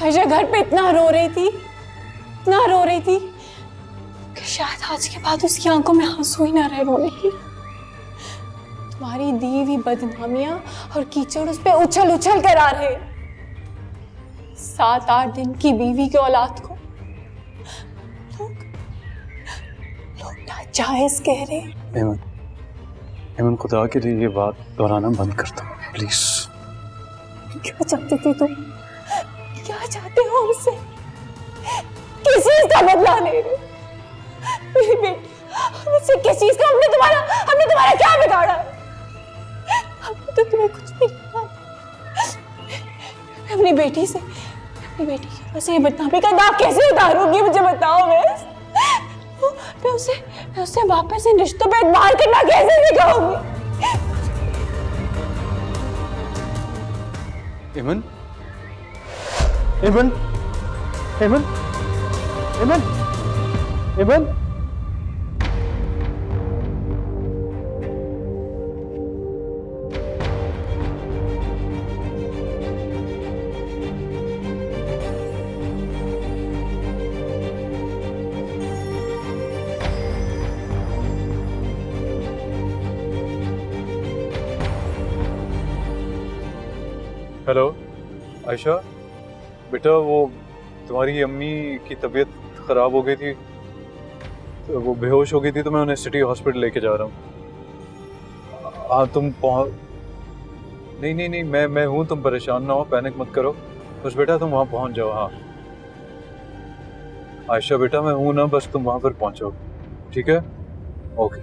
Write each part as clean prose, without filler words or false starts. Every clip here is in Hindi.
आयशा घर पे इतना रो रही थी कि शायद आज के बाद उसकी आंखों में आंसू ही ना रहे रोने की। तुम्हारी दी हुई बदनामियां और कीचड़ उस पे उछल उछल कर आ रहे। 7-8 दिन की बीवी की औलाद को लोग नाजायज कह रहे। हेमन खुदा के लिए ये बात दोहराना बंद कर दो प्लीज। क्या चाहते थे तुम? क्या चाहते हो हमसे? किस चीज का बदला ले रहे? मेरी बेटी, हमसे किस चीज का? हमने तुम्हारा क्या बिगाड़ा? हमने तो तुम्हें कुछ नहीं किया। अपनी बेटी की ये बदनामी का दाग कैसे उतारूंगी? मुझे बताओ। मैं उसे वापस इन रिश्तों पे एतबार करना कैसे सिखाऊंगी? हेमन हेमन हेमन हेमन हेमन हेलो आयशा बेटा, वो तुम्हारी अम्मी की तबीयत खराब हो गई थी, तो वो बेहोश हो गई थी, तो मैं उन्हें सिटी हॉस्पिटल लेके जा रहा हूँ। हाँ तुम नहीं मैं हूँ, तुम परेशान ना हो, पैनिक मत करो, बस बेटा तुम वहाँ पहुँच जाओ। हाँ आयशा बेटा मैं हूँ ना, बस तुम वहाँ पर पहुँचो, ठीक है? ओके।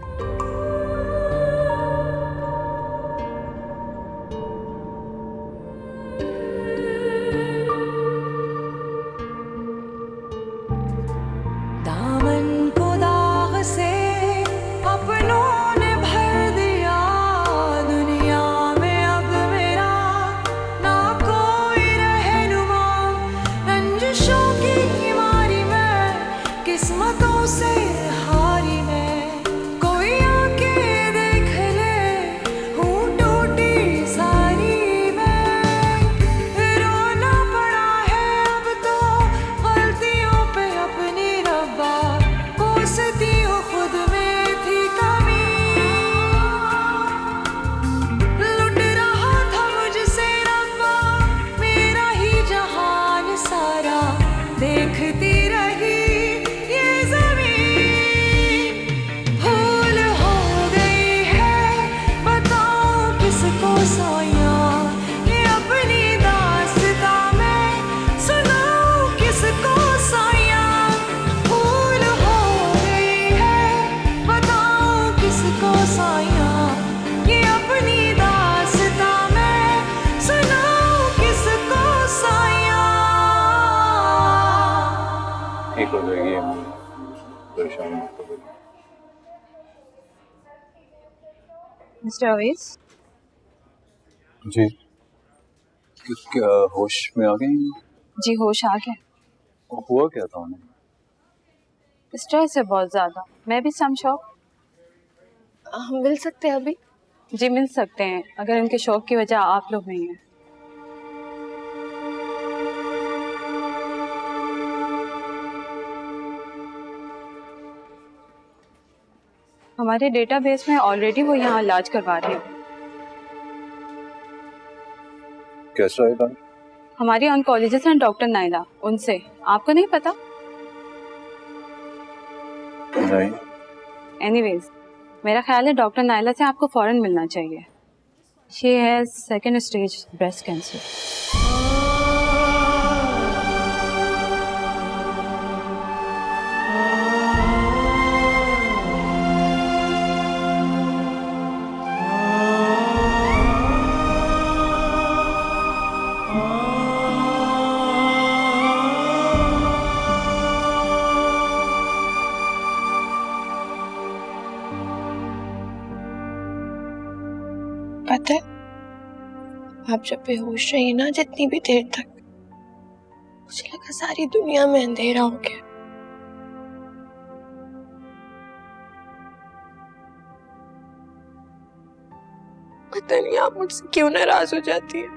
मिस्टर अवेज जी क्या होश में आ गई? जी होश आ गया। हुआ क्या था उन्हें? स्ट्रेस है बहुत ज्यादा, मैं भी सम शॉक। हम मिल सकते हैं अभी? जी मिल सकते हैं, अगर उनके शौक की वजह आप लोग नहीं हैं। हमारे डेटाबेस में ऑलरेडी वो यहाँ इलाज करवा रहे हैं। कैसा है? हमारी ऑन्कोलॉजिस्ट हैं डॉक्टर नाइला, उनसे। आपको नहीं पता? नहीं। एनीवेज, मेरा ख्याल है डॉक्टर नाइला से आपको फौरन मिलना चाहिए। She has 2nd stage breast cancer. पता है, आप जब बेहोश रही ना जितनी भी देर तक, मुझे लगा सारी दुनिया में अंधेरा हो गया। पता नहीं आप मुझसे क्यों नाराज हो जाती है।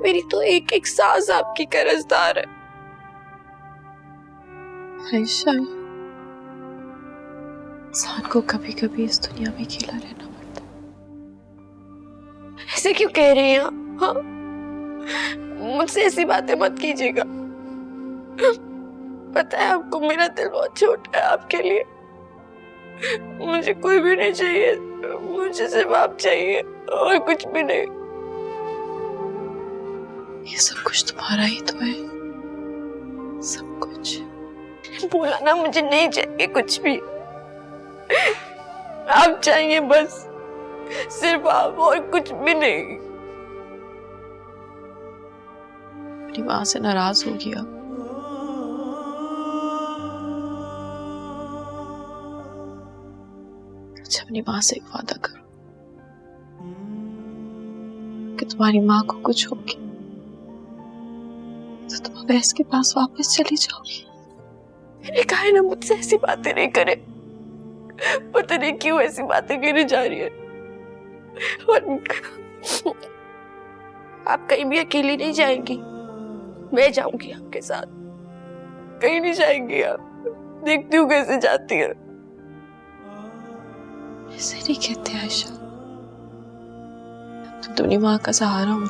मेरी तो एक एक सांस आपकी कर्जदार है। आयशा, इंसान को कभी कभी इस दुनिया में अकेला रहना पड़ता है। ऐसे क्यों कह रही हैं आप? हाँ, मुझसे ऐसी बातें मत कीजिएगा। पता है आपको मेरा दिल बहुत छोटा है आपके लिए। मुझे कोई भी नहीं चाहिए, मुझे सिर्फ आप चाहिए और कुछ भी नहीं। ये सब कुछ तुम्हारा ही तो है, सब कुछ। बोला ना, मुझे नहीं चाहिए कुछ भी। आप चाहिए बस, सिर्फ आप और कुछ भी नहीं। अपनी माँ से नाराज हो गया। अच्छा, अपनी माँ से एक वादा करो कि तुम्हारी माँ को कुछ होगी तो तुम अवैस के पास वापस चली जाओगी। मैंने कहा है ना, मुझसे ऐसी बातें नहीं करे। पता नहीं क्यों ऐसी बातें कहने जा रही है। और आप कहीं भी अकेली नहीं जाएंगी, मैं जाऊंगी आपके साथ। कहीं नहीं जाएंगी आप, देखती हूँ कैसे जाती है। ऐसे नहीं कहते आयशा, तुम अपनी माँ का सहारा हो ना,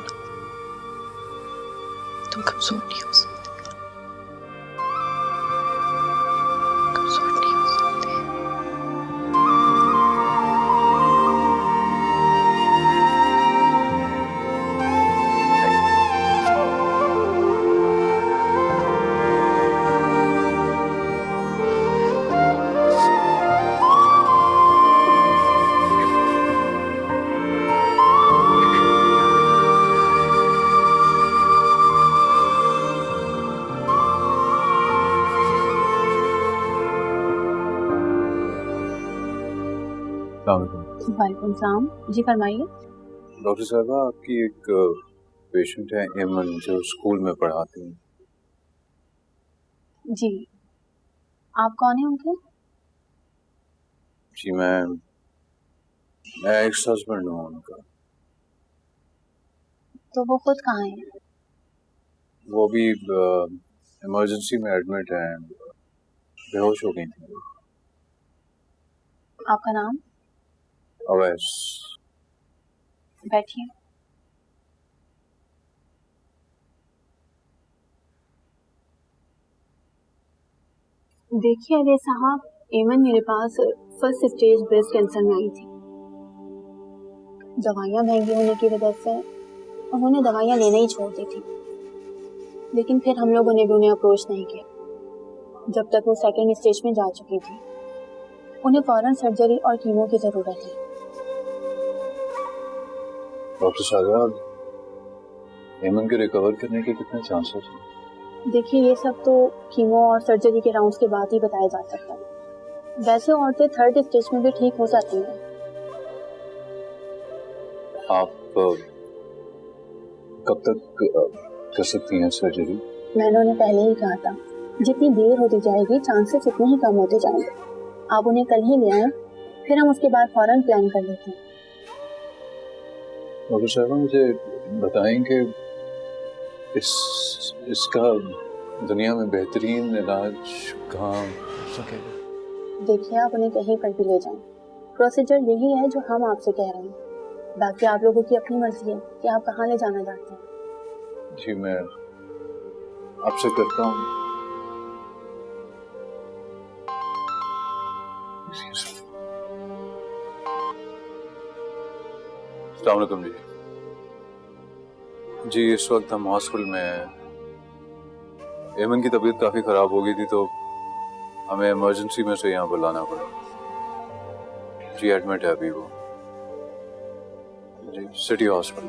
तुम कमजोर नहीं हो सकते। कमजोर नहीं हो सकते। वालेकुम सलाम। जी फरमाइए। डॉक्टर साहबा, आपकी एक पेशेंट है एमन, जो स्कूल में पढ़ाती हैं। जी, आप कौन है उनके? जी मैं एक्स हस्बैंड हूँ उनका। तो वो खुद कहाँ है? वो भी इमरजेंसी में एडमिट है, बेहोश हो गई थी। आपका नाम? अवैस। बैठिए। देखिए अजय साहब, एमन मेरे पास फर्स्ट स्टेज ब्रेस्ट कैंसर में आई थी। दवाइयाँ महंगी होने की वजह से उन्होंने दवाइयाँ लेना ही छोड़ दी थी, लेकिन फिर हम लोगों ने भी उन्हें अप्रोच नहीं किया जब तक वो सेकेंड स्टेज में जा चुकी थी। उन्हें फौरन सर्जरी और कीमो की जरूरत है। डॉक्टर साहब, एमन के रिकवर करने के कितने चांसेस हैं? देखिए, ये सब तो कीमो और सर्जरी के राउंड्स के बाद ही बताया जा सकता है। वैसे औरतें थर्ड स्टेज में भी ठीक हो जाती हैं। आप कब तक कर सकती हैं सर्जरी? मैंने उन्हें पहले ही कहा था, जितनी देर होती जाएगी चांसेस उतने ही कम होते जाएंगे। आप उन्हें कल ही ले आए, फिर हम उसके बाद फौरन प्लान कर लेते हैं। डॉक्टर साहब, मुझे बताएंगे इसका दुनिया में बेहतरीन इलाज कहाँ हो सकेगा? देखिए, आप उन्हें कहीं पर भी ले जाएं, प्रोसीजर यही है जो हम आपसे कह रहे हैं। बाकी आप लोगों की अपनी मर्जी है कि आप कहाँ ले जाना चाहते हैं। जी, मैं आपसे करता हूँ। अस्सलाम वालेकुम जी। जी, इस वक्त हम हॉस्पिटल में हैं। एमन की तबीयत काफ़ी ख़राब हो गई थी, तो हमें इमरजेंसी में से यहाँ पर लाना पड़ा। जी, एडमिट है अभी वो। जी, सिटी हॉस्पिटल।